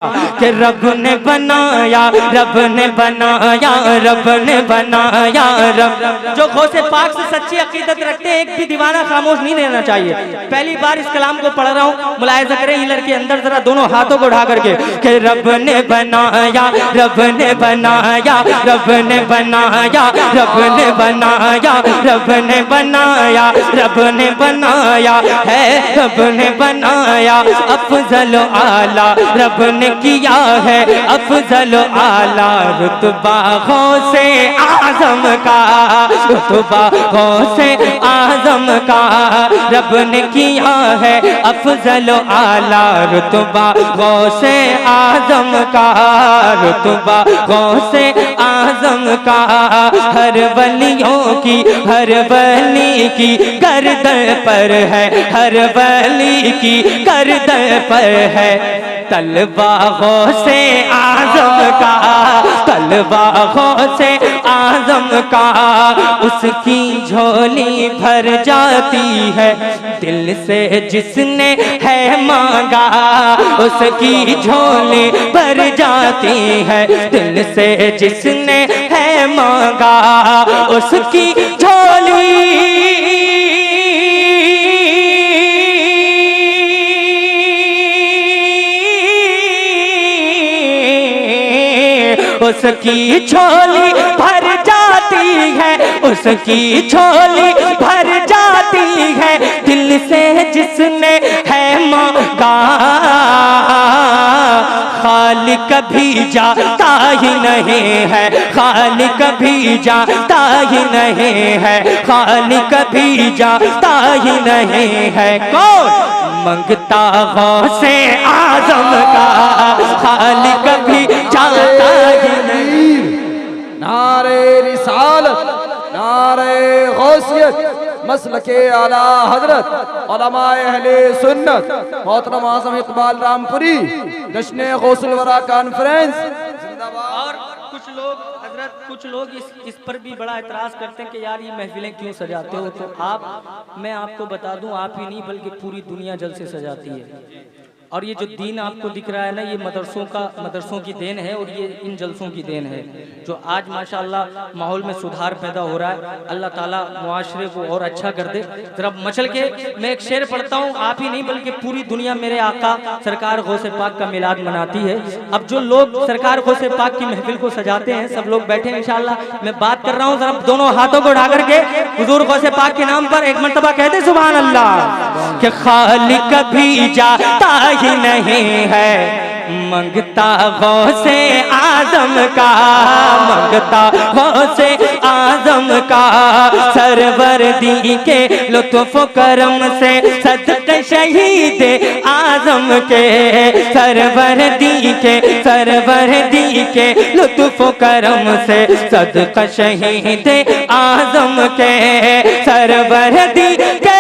कि रब ने बनाया, रब ने बनाया, रब ने बनाया रब। जो गौसे पाक से सच्ची अकीदत रखते हैं, एक भी दीवाना खामोश नहीं रहना चाहिए। पहली बार इस कलाम को पढ़ रहा हूँ, मुलाहिजा करें हीलर के अंदर जरा दोनों हाथों को उठा करके कि रब ने बनाया, रब ने बनाया, रब ने बनाया, रब ने बनाया, रब ने बनाया, रब ने बनाया है, रब ने बनाया अफजल आला, रब ने किया है अफजल आला रुतबा गौसे आजम का, रुतबा गौसे आजम का, रब ने किया है अफजल आला रुतबा गौसे आजम का, रुतबा गौसे आजम का। हर वलियों की, हर वली की गर्दन पर है, हर वली की गर्दन पर है तलवा गौसे आजम का, तलवा गौसे आजम का। उसकी झोली भर जाती है दिल से जिसने है मांगा, उसकी झोली भर जाती है दिल से जिसने है मांगा, उसकी झोली उसकी झोली भर जाती है, उसकी झोली भर जाती है दिल से जिसने है मांगा। खालिक कभी जाता ही नहीं है, खालिक कभी जाता ही नहीं है, खालिक कभी जाता ही नहीं है। कौन मंगता गौसे आजम का, खालिक कभी जाता ही नहीं। नारे रिसालत, नारे गौसियत, मसलके आला हजरत उलमाए अहले सुन्नत मोहतरम आज़म इकबाल रामपुरी जश्न गौसुल वरा कॉन्फ्रेंस। और कुछ लोग हजरत, कुछ लोग इस पर भी बड़ा एतराज़ करते हैं कि यार ये महफिलें क्यों सजाते हो। तो मैं आपको बता दूं, आप ही नहीं बल्कि पूरी दुनिया जलसे सजाती है। और ये जो दीन आपको दिख रहा है ना, ये मदरसों की देन है और ये इन जलसों की देन है जो आज माशाअल्लाह माहौल में सुधार पैदा हो रहा है। अल्लाह ताला मुआशरे को और अच्छा कर दे। जरा मचल के मैं एक शेर पढ़ता हूँ, आप ही नहीं बल्कि पूरी दुनिया मेरे आका सरकार गौसे पाक का मिलाद मनाती है। अब जो लोग सरकार गौसे पाक की महफिल को सजाते हैं, सब लोग बैठे हैं इंशाअल्लाह। मैं बात कर रहा हूँ, जरा दोनों हाथों को उठा करके हुजूर गौसे पाक के नाम पर एक मरतबा कहते सुभान अल्लाह। कि खालिक कभी जाता ही नहीं है, मंगता गौसे आजम का, मंगता गौसे आजम का। सरवर दी के लुत्फ करम से सदक़े शहीद आजम के, सरवर दी के लुत्फ करम से सदक़े शहीद आजम के, सरवर दी के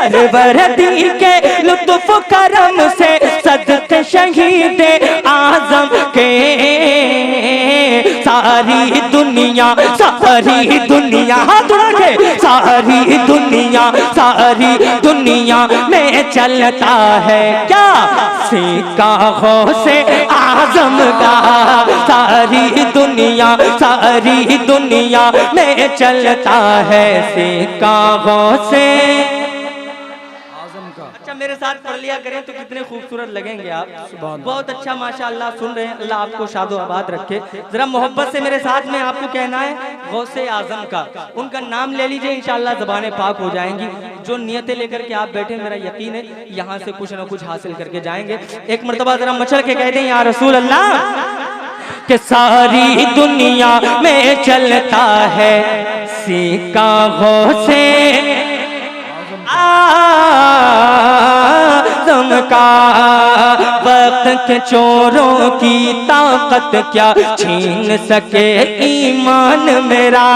सरवरदी के लुत्फ करम से सदक़े शहीद आजम के। सारी दुनिया हाथ उड़ा के, सारी दुनिया में चलता है क्या सिक्का गौसे आजम का। सारी दुनिया में चलता है सिक्का गौसे। अच्छा मेरे साथ पढ़ लिया करें तो कितने खूबसूरत लगेंगे आप। बहुत अच्छा माशाअल्लाह सुन रहे हैं, अल्लाह आपको शादो आबाद रखे। जरा मोहब्बत से मेरे साथ में आपको कहना है गौसे आजम का, उनका नाम ले लीजिए, इंशाअल्लाह ज़बानें पाक हो जाएंगी। जो नियतें लेकर के आप बैठे, मेरा यकीन है यहाँ से कुछ ना कुछ हासिल करके जाएंगे। एक मरतबा जरा मचल के कह दें या रसूल अल्लाह। कि सारी दुनिया में चलता है सिक्का गौसे आज़म का। वक्त के चोरों की ताकत क्या छीन सके ईमान मेरा,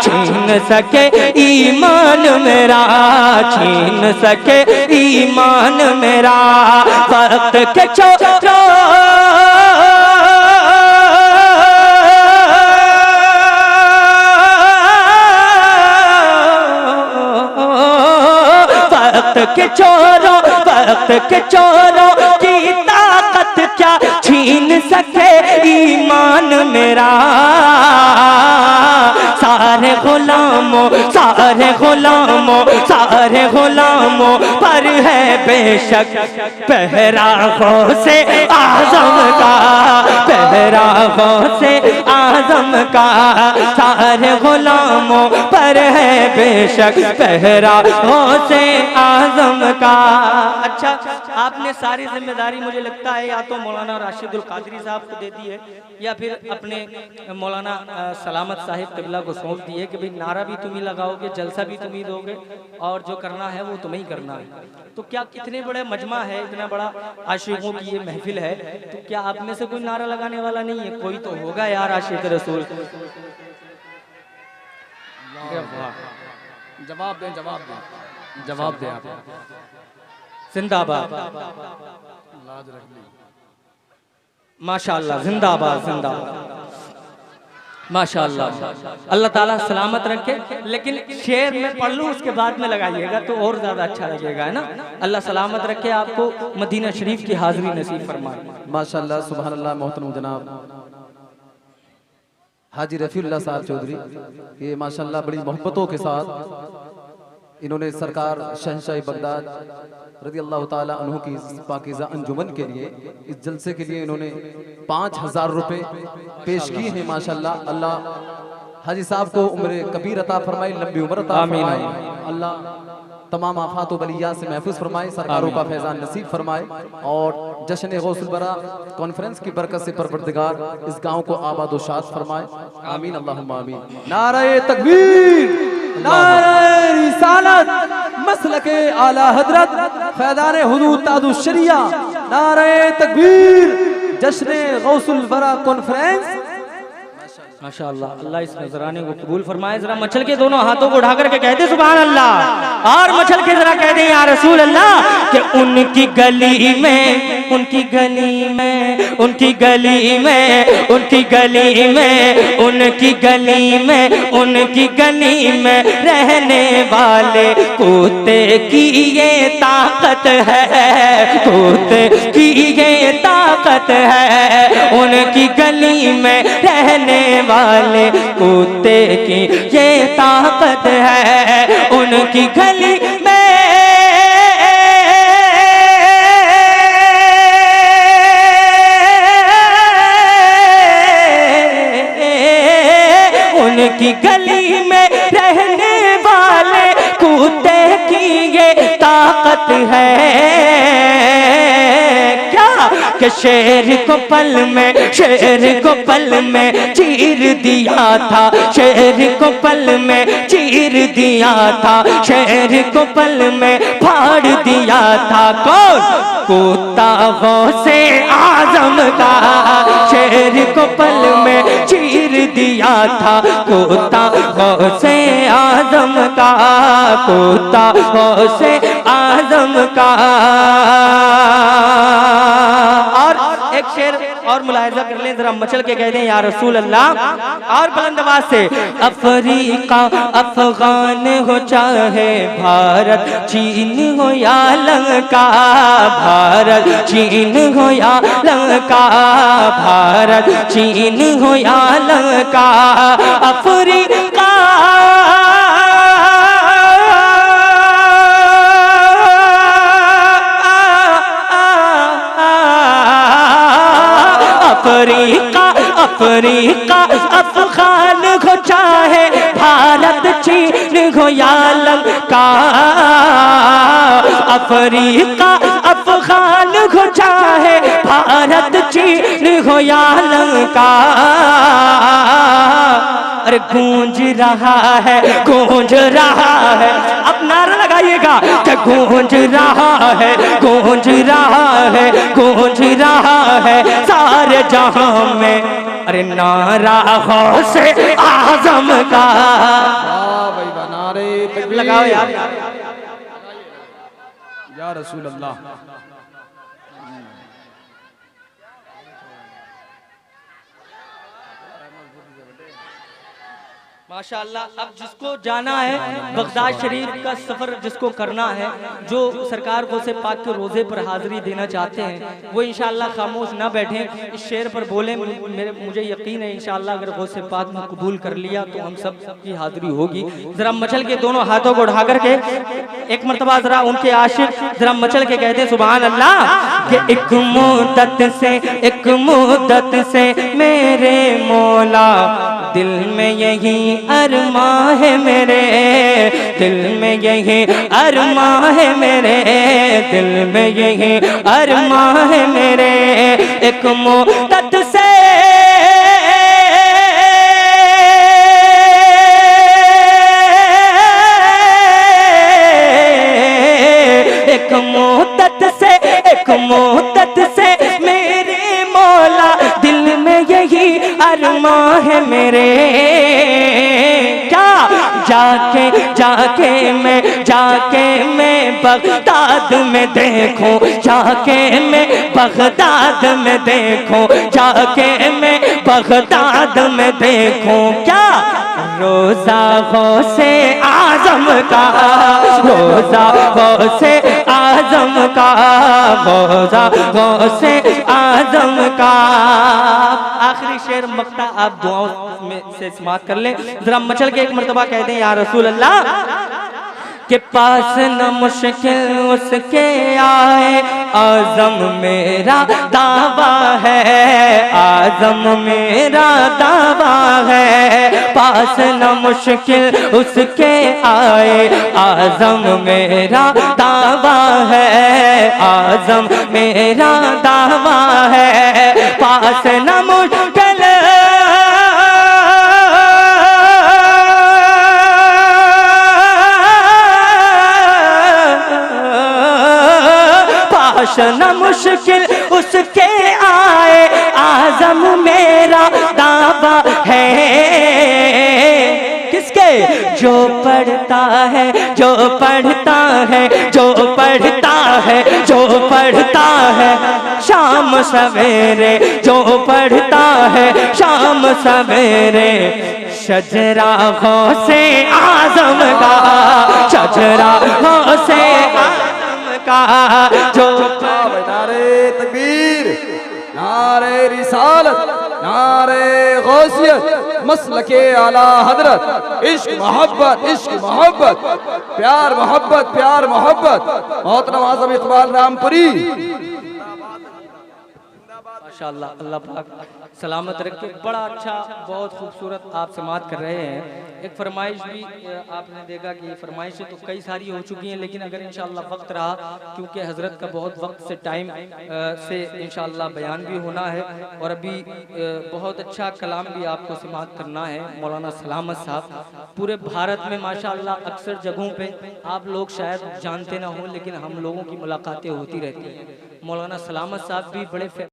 छीन सके ईमान मेरा, छीन सके ईमान मेरा। वक्त के चोरों के चोरों, वक्त के चोरों की ताकत क्या छीन सके ईमान मेरा। सारे गुलामों, सारे गुलामों, सारे गुलामों पर है बेशक पहरा गौसे आज़म का, पहरा गौसे आज़म का। सारे गुलामों पर है बेशक पहरा गौसे आज़म का। अच्छा, आपने सारी जिम्मेदारी मुझे लगता है या तो मौलाना राशिदुल कादरी साहब को दे दी है या फिर अपने मौलाना सलामत साहिब क़िबला को सौंप दी है कि भाई नारा भी तुम ही लगाओगे, जलसा भी तुम ही दोगे और जो करना है वो तुम्हें ही करना है। तो क्या इतने बड़े मजमा है, इतना बड़ा आशिकों की ये महफिल है, तो क्या आप में से कोई नारा लगाने वाला नहीं है? कोई तो होगा यार आशिक रसूल। जवाब दें, जवाब दें, जवाब दें आप। जिंदाबाद, लाज रख ली। माशाअल्लाह, जिंदाबाद जिंदाबाद, माशाअल्लाह। अल्लाह ताला सलामत रखे। लेकिन शेर में पढ़ लूँ उसके बाद में लगाइएगा तो और ज़्यादा अच्छा लगेगा, है ना। अल्लाह सलामत रखे, आपको मदीना शरीफ की हाज़िरी नसीब फरमाए। माशाअल्लाह, सुभान अल्लाह। मोहतरम जनाब हाजी रफ़ीउल्लाह साहब चौधरी, ये माशाअल्लाह बड़ी मोहब्बतों के साथ इन्होंने सरकार शहंशाह बगदाद रज़ी अल्लाह ताला अन्हु की पाकीज़ा अंजुमन के लिए, इस जलसे के लिए इन्होंने 5000 रुपए पेश किए हैं। माशाअल्लाह, अल्लाह हाजी साहब को उम्र कबीर अता फरमाए, लंबी उम्र अता फरमाए। अल्लाह तमाम आफात व बलियात से महफूज फरमाए, सरकारों का फैजान नसीब फरमाए और जश्न गौसुल बरा कॉन्फ्रेंस की बरकत से परवरदिगार इस गांव को आबाद व शाद फरमाए। आमीन, अल्लाहुम्मा आमीन। नारे तकबीर, नारे रिसालत, मसलके आला हजरत फैजान हुजूर ताजुश शरिया, नारे तकबीर, जश्न गौसुल बरा कॉन्फ्रेंस। माशाअल्लाह, अल्लाह इस नजराने को कबूल फरमाए। जरा मचल के दोनों हाथों को उठा करके कहते सुभान अल्लाह, और मचल के जरा कह दें या रसूल अल्लाह कि उनकी गली में, उनकी गली में, उनकी गली में, उनकी गली में, उनकी गली में, उनकी गली में रहने वाले कुत्ते की ये ताकत है, कुत्ते की ये ताकत है। उनकी गली में रहने वाले कुत्ते की ये ताकत है। उनकी गली में, उनकी गली में रहने वाले कुत्ते की ये ताकत है। कि शेर को पल में, शेर को पल में चीर दिया था, शेर को पल में चीर दिया था, शेर को पल में फाड़ दिया था। कौन? कुत्ता गौसे आज़म का, शेर को पल में चीर दिया था, कुत्ता गौसे आज़म का, कुत्ता गौसे आज़म का। और एक शेर और मुलाहिजा कर लें, जरा मचल के कह दें या रसूल अल्लाह और बुलंद आवाज से। अफ्रीका अफगान हो चाहे भारत चीन हो या लंका, भारत चीन हो या लंका, भारत चीन हो या Lanka, Africa Africa, Africa Afghan हो चाहे भारत चीन हो या लंका, अफ्रीका अफगान हो चाहे भारत चीन हो या लंका। अरे गूंज रहा है, गूंज रहा है, अब नारा लगाइएगा कि गूंज रहा है, गूंज रहा है, गूंज रहा है सारे जहां में। अरे नारा गौसे आज़म का। नारे तकबीर, लगाओ यार, या रसूल अल्लाह। माशाअल्लाह। अब जिसको जाना है बगदाद शरीफ का सफ़र जिसको करना है, जो सरकार को से पाक के रोज़े पर हाज़िरी देना चाहते हैं, वो इंशाअल्लाह खामोश ना बैठें, इस शेर पर बोलें। मुझे यकीन है इंशाअल्लाह अगर गौसे पाक ने कबूल कर लिया तो हम सब की हाज़िरी होगी। ज़रा मचल के दोनों हाथों को उठा करके एक मरतबा ज़रा उनके आशिक ज़रा मचल के कहते सुभान अल्लाह कि एक मुद्दत से मेरे मौला दिल में यही अरमां है मेरे, दिल में यही अरमां है मेरे, दिल में यही अरमां है मेरे। एक मुद्दत से एक मुद्दत से मेरे मौला दिल में यही अरमां है मेरे। क्या जाके मैं बगदाद में देखूं, जाके मैं बगदाद में देखूं, जाके मैं बगदाद में देखूं। क्या रोज़ा गौसे आज़म का, रोज़ा गौसे आज़म का, रोज़ा गौसे आज़म का। आखिरी शेर मक्ता आप दुआओं में से समाप्त कर लें। जरा मचल के एक मर्तबा कह दें या रसूल अल्लाह के पास न मुश्किल उसके आए, आज़म मेरा दावा है, आज़म मेरा दावा है। पास न मुश्किल उसके आए, आज़म मेरा दावा है, आज़म मेरा दावा है। पास न मुश्किल न मुश्किल उसके आए, आज़म मेरा दावा है। किसके? जो पढ़ता है, जो पढ़ता है, जो पढ़ता है, जो पढ़ता है शाम सवेरे, जो पढ़ता है शाम सवेरे। शजरा गौसे आज़म का, शजरा गौसे का जो नारे तकबीर, नारे रिसालत, नारे गौसियत, मसलके आला हजरत, इश्क मोहब्बत, इश्क मोहब्बत, प्यार मोहब्बत, प्यार मोहब्बत। मोहतरम आज़म इकबाल रामपुरी माशाअल्लाह, अल्लाह पाक सलामत रखे। बड़ा अच्छा, बहुत खूबसूरत आप समात कर रहे हैं। एक फरमाइश भी आपने देखा कि फरमाइशें तो कई सारी हो चुकी हैं, लेकिन अगर इंशाअल्लाह वक्त रहा, क्योंकि हज़रत का बहुत वक्त से टाइम से इंशाअल्लाह बयान भी होना है और अभी बहुत अच्छा कलाम भी आपको समात करना है। मौलाना सलामत साहब पूरे भारत में माशाअल्लाह अक्सर जगहों पे आप लोग शायद जानते ना हों, लेकिन हम लोगों की मुलाकातें होती रहती हैं। मौलाना सलामत साहब भी बड़े